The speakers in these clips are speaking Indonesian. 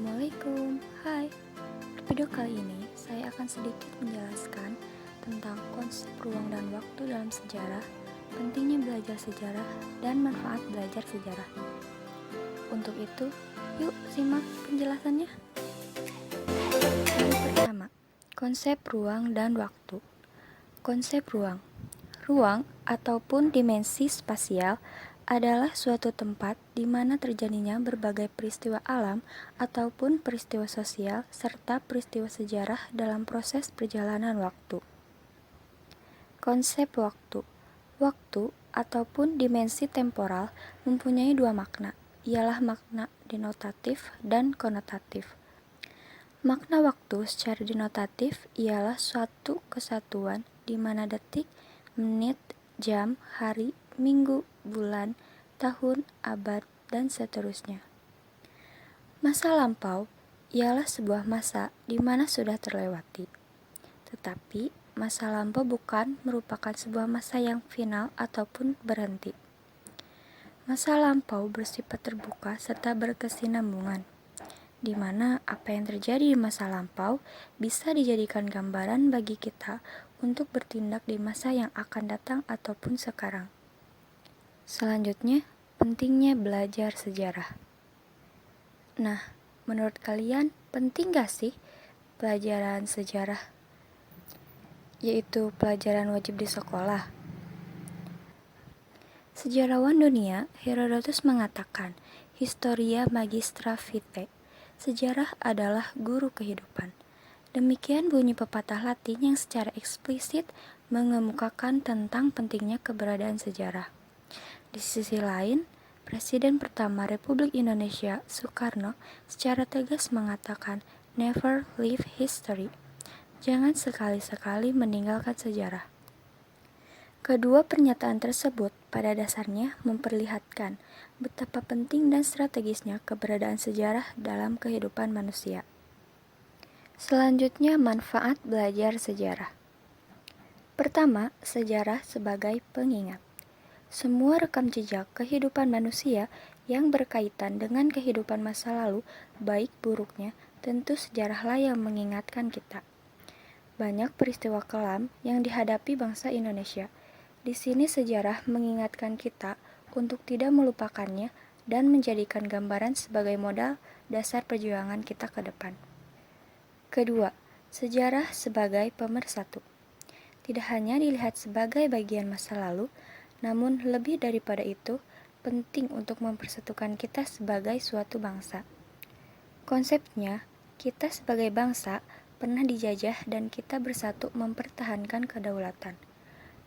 Assalamualaikum. Hai. Video kali ini saya akan sedikit menjelaskan tentang konsep ruang dan waktu dalam sejarah, pentingnya belajar sejarah, dan manfaat belajar sejarah. Untuk itu, yuk simak penjelasannya. Yang pertama, konsep ruang dan waktu. Konsep ruang. Ruang ataupun dimensi spasial adalah suatu tempat di mana terjadinya berbagai peristiwa alam ataupun peristiwa sosial serta peristiwa sejarah dalam proses perjalanan waktu. Konsep waktu. Waktu ataupun dimensi temporal mempunyai dua makna, ialah makna denotatif dan konotatif. Makna waktu secara denotatif ialah suatu kesatuan di mana detik, menit, jam, hari, minggu, bulan, tahun, abad, dan seterusnya. Masa lampau ialah sebuah masa di mana sudah terlewati. Tetapi, masa lampau bukan merupakan sebuah masa yang final ataupun berhenti. Masa lampau bersifat terbuka serta berkesinambungan, di mana apa yang terjadi di masa lampau bisa dijadikan gambaran bagi kita untuk bertindak di masa yang akan datang ataupun sekarang. Selanjutnya, pentingnya belajar sejarah. Nah, menurut kalian penting gak sih pelajaran sejarah? Yaitu pelajaran wajib di sekolah. Sejarawan dunia Herodotus mengatakan, Historia Magistra Vitae, sejarah adalah guru kehidupan. Demikian bunyi pepatah Latin yang secara eksplisit mengemukakan tentang pentingnya keberadaan sejarah. Di sisi lain, Presiden pertama Republik Indonesia, Soekarno, secara tegas mengatakan, "Never leave history." Jangan sekali-sekali meninggalkan sejarah. Kedua pernyataan tersebut pada dasarnya memperlihatkan betapa penting dan strategisnya keberadaan sejarah dalam kehidupan manusia. Selanjutnya, manfaat belajar sejarah. Pertama, sejarah sebagai pengingat. Semua rekam jejak kehidupan manusia yang berkaitan dengan kehidupan masa lalu, baik buruknya, tentu sejarahlah yang mengingatkan kita. Banyak peristiwa kelam yang dihadapi bangsa Indonesia. Di sini sejarah mengingatkan kita untuk tidak melupakannya dan menjadikan gambaran sebagai modal dasar perjuangan kita ke depan. Kedua, sejarah sebagai pemersatu. Tidak hanya dilihat sebagai bagian masa lalu, namun lebih daripada itu, penting untuk mempersatukan kita sebagai suatu bangsa. Konsepnya, kita sebagai bangsa pernah dijajah dan kita bersatu mempertahankan kedaulatan.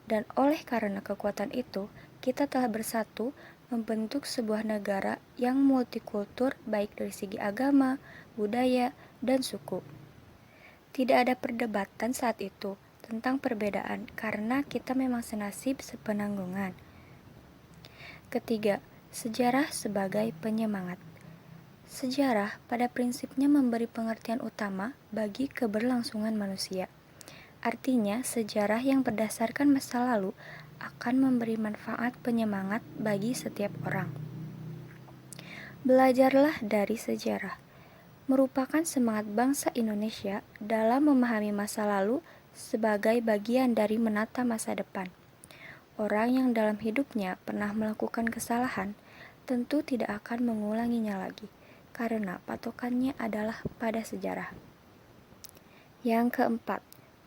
Dan oleh karena kekuatan itu, kita telah bersatu membentuk sebuah negara yang multikultur baik dari segi agama, budaya, dan suku. Tidak ada perdebatan saat itu tentang perbedaan karena kita memang senasib sepenanggungan. Ketiga, sejarah sebagai penyemangat. Sejarah pada prinsipnya memberi pengertian utama bagi keberlangsungan manusia. Artinya, sejarah yang berdasarkan masa lalu akan memberi manfaat penyemangat bagi setiap orang. Belajarlah dari sejarah. Merupakan semangat bangsa Indonesia dalam memahami masa lalu sebagai bagian dari menata masa depan. Orang yang dalam hidupnya pernah melakukan kesalahan tentu tidak akan mengulanginya lagi, karena patokannya adalah pada sejarah. Yang keempat,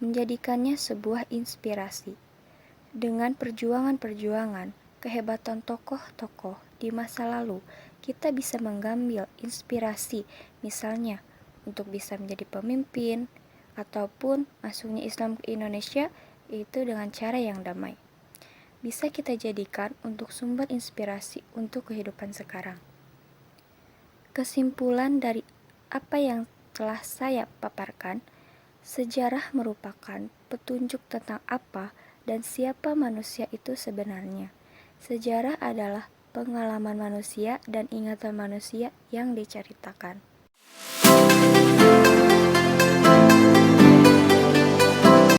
menjadikannya sebuah inspirasi. Dengan perjuangan-perjuangan, kehebatan tokoh-tokoh di masa lalu, kita bisa mengambil inspirasi, misalnya untuk bisa menjadi pemimpin, ataupun masuknya Islam ke Indonesia, yaitu dengan cara yang damai. Bisa kita jadikan untuk sumber inspirasi untuk kehidupan sekarang. Kesimpulan dari apa yang telah saya paparkan, sejarah merupakan petunjuk tentang apa dan siapa manusia itu sebenarnya. Sejarah adalah pengalaman manusia dan ingatan manusia yang diceritakan.